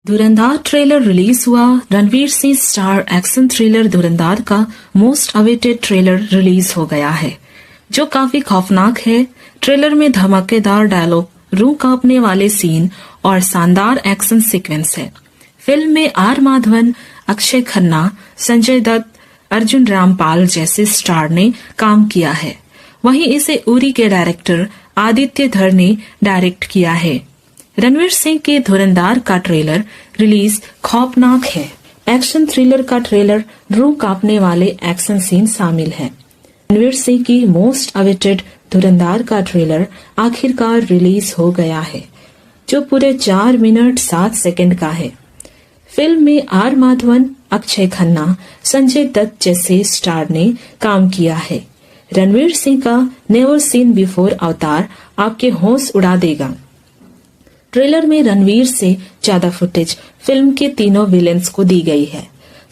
धुरंधार trailer release हुआ। Ranveer Singh star action thriller Dhurandhar का most awaited trailer release हो गया है, जो काफी खौफनाक है। ट्रेलर में धमाकेदार डायलॉग, रूह कांपने वाले सीन और शानदार एक्शन सीक्वेंस है। फिल्म में आर माधवन, अक्षय खन्ना, संजय दत्त, अर्जुन रामपाल जैसे स्टार ने काम किया है। वहीं इसे उरी के डायरेक्टर आदित्य धर ने डायरेक्ट किया है। रणवीर सिंह के धुरंधार का ट्रेलर रिलीज खौफनाक है। एक्शन थ्रिलर का ट्रेलर, रूह कांपने वाले एक्शन सीन शामिल है। रणवीर सिंह की मोस्ट अवेटेड धुरंधार का ट्रेलर आखिरकार रिलीज हो गया है, जो पूरे 4 मिनट 7 सेकंड का है। फिल्म में आर माधवन, अक्षय खन्ना, संजय दत्त जैसे स्टार ने काम किया है। रणवीर सिंह का नेवर सीन बिफोर अवतार आपके होश उड़ा देगा। ट्रेलर में रणवीर से ज्यादा फुटेज फिल्म के तीनों विलेंस को दी गई है।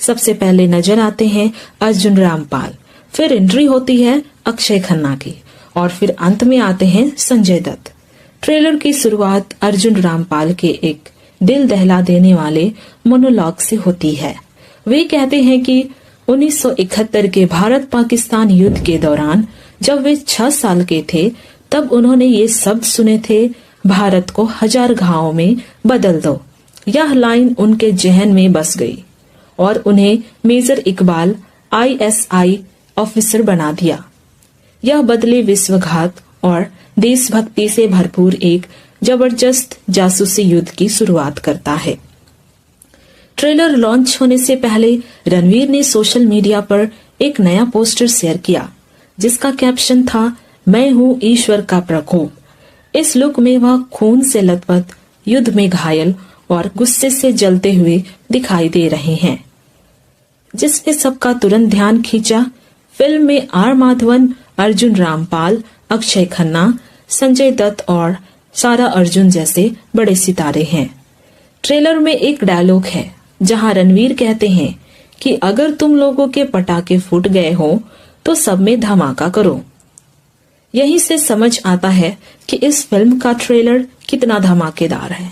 सबसे पहले नजर आते हैं अर्जुन रामपाल, फिर एंट्री होती है अक्षय खन्ना की और फिर अंत में आते हैं संजय दत्त। ट्रेलर की शुरुआत अर्जुन रामपाल के एक दिल दहला देने वाले मोनोलॉग से होती है। वे कहते हैं कि 1971 के भारत पाकिस्तान युद्ध के दौरान जब वे 6 साल के थे, तब उन्होंने ये शब्द सुने थे, भारत को 1000 घावों में बदल दो। यह लाइन उनके जहन में बस गई और उन्हें मेजर इकबाल ISI ऑफिसर बना दिया। यह बदले विश्वघात और देशभक्ति से भरपूर एक जबरदस्त जासूसी युद्ध की शुरुआत करता है। ट्रेलर लॉन्च होने से पहले रणवीर ने सोशल मीडिया पर एक नया पोस्टर शेयर किया, जिसका कैप्शन था, मैं हूँ ईश्वर का प्रकोप। इस लुक में वह खून से लथपथ, युद्ध में घायल और गुस्से से जलते हुए दिखाई दे रहे हैं, जिसने सबका तुरंत ध्यान खींचा। फिल्म में आर माधवन, अर्जुन रामपाल, अक्षय खन्ना, संजय दत्त और सारा अर्जुन जैसे बड़े सितारे हैं। ट्रेलर में एक डायलॉग है जहां रणवीर कहते हैं कि अगर तुम लोगों के पटाखे फूट गए हो तो सब में धमाका करो। यहीं से समझ आता है कि इस फिल्म का ट्रेलर कितना धमाकेदार है।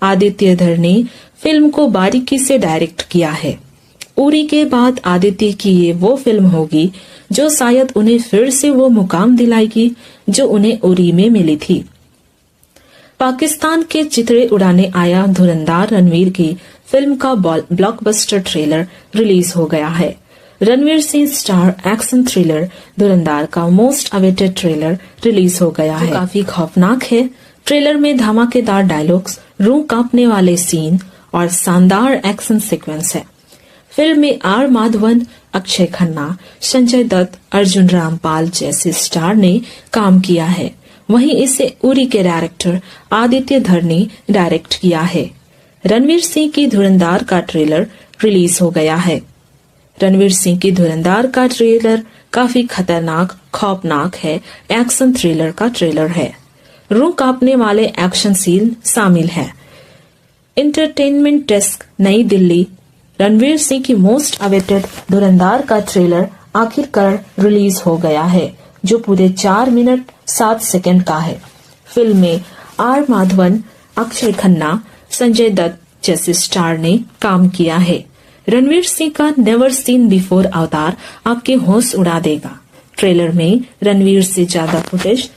आदित्य धर ने फिल्म को बारीकी से डायरेक्ट किया है। उरी के बाद आदित्य की ये वो फिल्म होगी जो शायद उन्हें फिर से वो मुकाम दिलाएगी जो उन्हें उरी में मिली थी। पाकिस्तान के चितड़े उड़ाने आया धुरंधार रणवीर की फिल्म का ब्लॉकबस्टर ट्रेलर रिलीज हो गया है। Ranveer Singh star action thriller Dhurandhar का मोस्ट अवेटेड ट्रेलर रिलीज हो गया है। काफी खौफनाक है। ट्रेलर में धमाकेदार डायलॉग्स, रूह कांपने वाले सीन और शानदार एक्शन सीक्वेंस है। फिल्म में आर माधवन, अक्षय खन्ना, संजय दत्त, अर्जुन रामपाल जैसे स्टार ने काम किया है। वहीं इसे उरी के डायरेक्टर आदित्य धर ने डायरेक्ट किया है। रणवीर सिंह की धुरंधार का ट्रेलर रिलीज हो गया है। रणवीर सिंह की धुरंधार का ट्रेलर काफी खतरनाक, खौफनाक है। एक्शन थ्रिलर का ट्रेलर है। रूह कांपने वाले एक्शन सीन शामिल है। एंटरटेनमेंट डेस्क, नई दिल्ली। रणवीर सिंह की मोस्ट अवेटेड धुरंधार का ट्रेलर आखिरकार रिलीज हो गया है, जो पूरे 4 मिनट 7 सेकंड का है। फिल्म में आर माधवन, अक्षय खन्ना, संजय दत्त जैसे स्टार ने काम किया है। रणवीर सिंह का नेवर सीन बिफोर अवतार आपके होश उड़ा देगा। ट्रेलर में रणवीर से ज्यादा फुटेज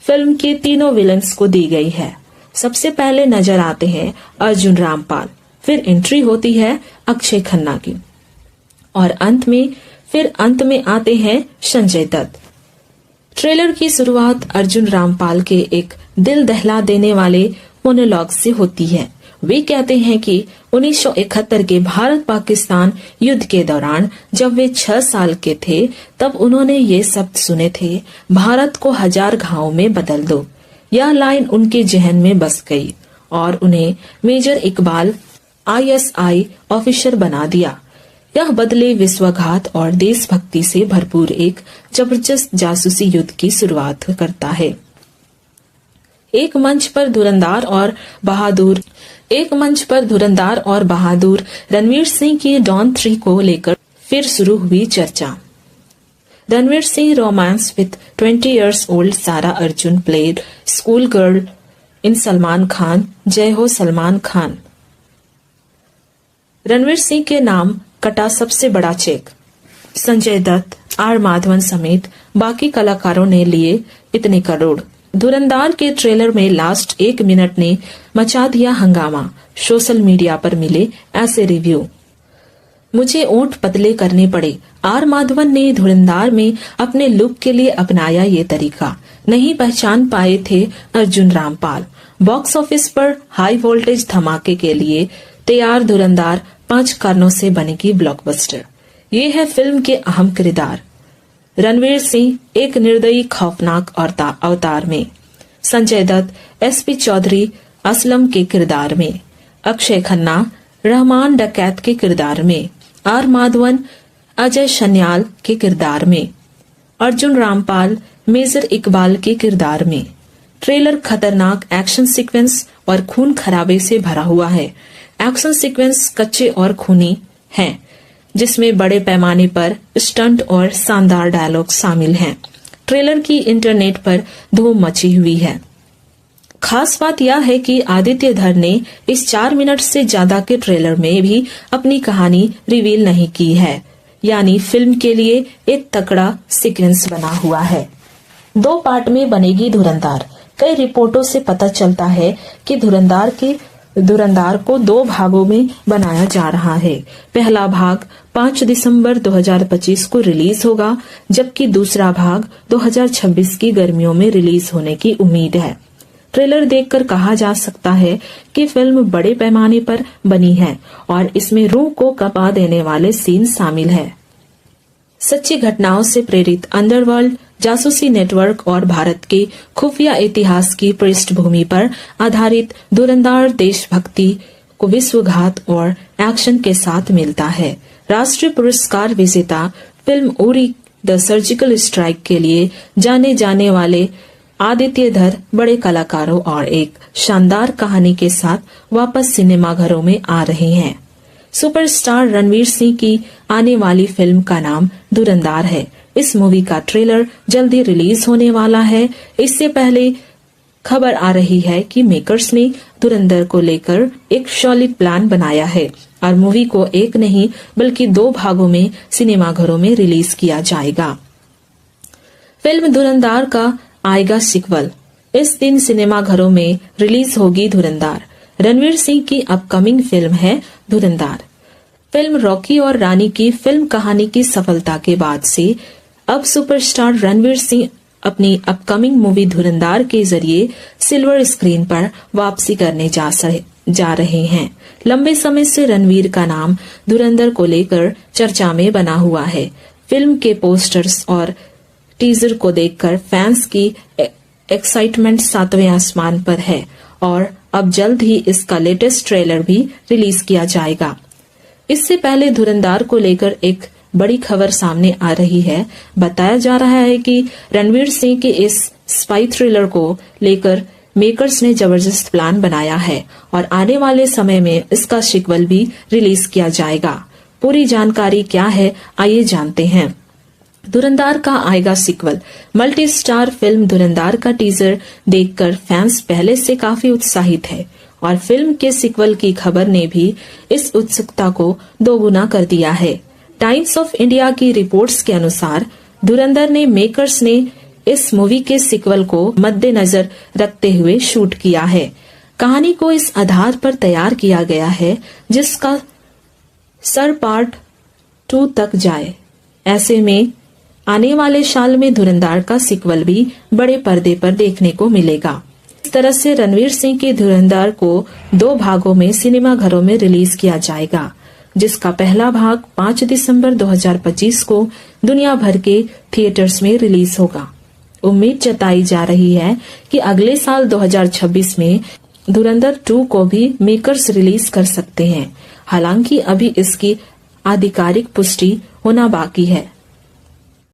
फिल्म के तीनों विलन्स को दी गई है। सबसे पहले नजर आते हैं अर्जुन रामपाल, फिर एंट्री होती है अक्षय खन्ना की और अंत में आते हैं संजय दत्त। ट्रेलर की शुरुआत अर्जुन रामपाल के एक दिल दहला देने वाले मोनोलॉग से होती है। वे कहते हैं कि 1971 के भारत पाकिस्तान युद्ध के दौरान जब वे 6 साल के थे, तब उन्होंने ये शब्द सुने थे, भारत को 1000 घावों में बदल दो। यह लाइन उनके जहन में बस गई और उन्हें मेजर इकबाल ISI ऑफिसर बना दिया। यह बदले विश्वघात और देशभक्ति से भरपूर एक जबरदस्त जासूसी युद्ध की शुरुआत करता है। एक मंच पर धुरंधार और बहादुर रणवीर सिंह की डॉन 3 को लेकर फिर शुरू हुई चर्चा। Ranveer Singh romance with 20 years old सारा Arjun played school girl in Salman Khan, जय हो सलमान खान। रणवीर सिंह के नाम कटा सबसे बड़ा चेक। संजय दत्त, आर माधवन समेत बाकी कलाकारों ने लिए इतने करोड़। धुरंधार के ट्रेलर में लास्ट 1 मिनट ने मचा दिया हंगामा। सोशल मीडिया पर मिले ऐसे रिव्यू। मुझे ओंठ पतले करने पड़े। आर माधवन ने धुरंधार में अपने लुक के लिए अपनाया ये तरीका। नहीं पहचान पाए थे अर्जुन रामपाल। बॉक्स ऑफिस पर हाई वोल्टेज धमाके के लिए तैयार धुरंधार 5 कारणों से बनेगी ब्लॉकबस्टर। ये है फिल्म के अहम किरदार। रणवीर सिंह एक निर्दयी खौफनाक अवतार में, संजय दत्त एसपी चौधरी असलम के किरदार में, अक्षय खन्ना रहमान डकैत के किरदार में, आर माधवन अजय सन्याल के किरदार में, अर्जुन रामपाल मेजर इकबाल के किरदार में। ट्रेलर खतरनाक एक्शन सीक्वेंस और खून खराबे से भरा हुआ है। एक्शन सीक्वेंस कच्चे और खूनी हैं, जिसमें बड़े पैमाने पर स्टंट और शानदार डायलॉग शामिल हैं। ट्रेलर की इंटरनेट पर धूम मची हुई है। खास बात यह है कि आदित्य धर ने इस 4 मिनट से ज्यादा के ट्रेलर में भी अपनी कहानी रिवील नहीं की है, यानी फिल्म के लिए एक तगड़ा सीक्वेंस बना हुआ है। 2 पार्ट में बनेगी धुरंधार। कई रिपोर्टों से पता चलता है कि धुरंधार को 2 भागों में बनाया जा रहा है। पहला भाग 5 दिसंबर 2025 को रिलीज होगा, जबकि दूसरा भाग 2026 की गर्मियों में रिलीज होने की उम्मीद है। ट्रेलर देखकर कहा जा सकता है कि फिल्म बड़े पैमाने पर बनी है और इसमें रूह को कंपा देने वाले सीन शामिल है। सच्ची घटनाओं से प्रेरित अंडरवर्ल्ड, जासूसी नेटवर्क और भारत के खुफिया इतिहास की पृष्ठभूमि पर आधारित धुरंधार देशभक्ति को विश्वघात और एक्शन के साथ मिलता है। राष्ट्रीय पुरस्कार विजेता film Uri the surgical strike के लिए जाने जाने वाले आदित्य धर बड़े कलाकारों और एक शानदार कहानी के साथ वापस सिनेमाघरों में आ रहे हैं। सुपरस्टार रणवीर सिंह की आने वाली फिल्म का नाम धुरंधार है। इस मूवी का ट्रेलर जल्दी रिलीज होने वाला है। इससे पहले खबर आ रही है कि मेकर्स ने धुरंधर को लेकर एक सॉलिड प्लान बनाया है और मूवी को एक नहीं बल्कि 2 भागों में सिनेमाघरों में रिलीज किया जाएगा। फिल्म धुरंधार का आएगा सीक्वल। इस दिन सिनेमाघरों में रिलीज होगी धुरंधार। रणवीर सिंह की अपकमिंग फिल्म है धुरंधार। फिल्म रॉकी और रानी की फिल्म कहानी की सफलता के बाद से अब सुपरस्टार रणवीर सिंह अपनी अपकमिंग मूवी धुरंधार के जरिए सिल्वर स्क्रीन पर वापसी करने जा रहे हैं। लंबे समय से रणवीर का नाम धुरंधर को लेकर चर्चा में बना हुआ है। फिल्म के पोस्टर्स और टीजर को देखकर फैंस की एक्साइटमेंट 7वें आसमान पर है और अब जल्द ही इसका लेटेस्ट ट्रेलर भी रिलीज किया जाएगा। इससे पहले धुरंधार को लेकर एक बड़ी खबर सामने आ रही है। बताया जा रहा है कि रणवीर सिंह के इस स्पाई थ्रिलर को लेकर मेकर्स ने जबरदस्त प्लान बनाया है और आने वाले समय में इसका सीक्वल भी रिलीज किया जाएगा। पूरी जानकारी क्या है, आइए जानते हैं। धुरंधार का आएगा सीक्वल। मल्टी स्टार फिल्म धुरंधार का टीजर देखकर फैंस पहले से काफी उत्साहित है और फिल्म के सीक्वल की खबर ने भी इस उत्सुकता को दोगुना कर दिया है। टाइम्स ऑफ इंडिया की रिपोर्ट्स के अनुसार धुरंधर ने मेकर्स ने इस मूवी के सीक्वल को मद्देनजर रखते हुए शूट किया है। कहानी को इस आधार पर तैयार किया गया है जिसका सर पार्ट 2 तक जाए। ऐसे में आने वाले साल में धुरंधार का सीक्वल भी बड़े पर्दे पर देखने को मिलेगा। इस तरह से रणवीर सिंह की धुरंधार को 2 भागों में सिनेमाघरों में रिलीज किया जाएगा, जिसका पहला भाग 5 दिसंबर 2025 को दुनिया भर के थिएटर्स में रिलीज होगा। उम्मीद जताई जा रही है कि अगले साल 2026 में धुरंधर 2 को भी मेकर्स रिलीज कर सकते हैं। हालांकि अभी इसकी आधिकारिक पुष्टि होना बाकी है।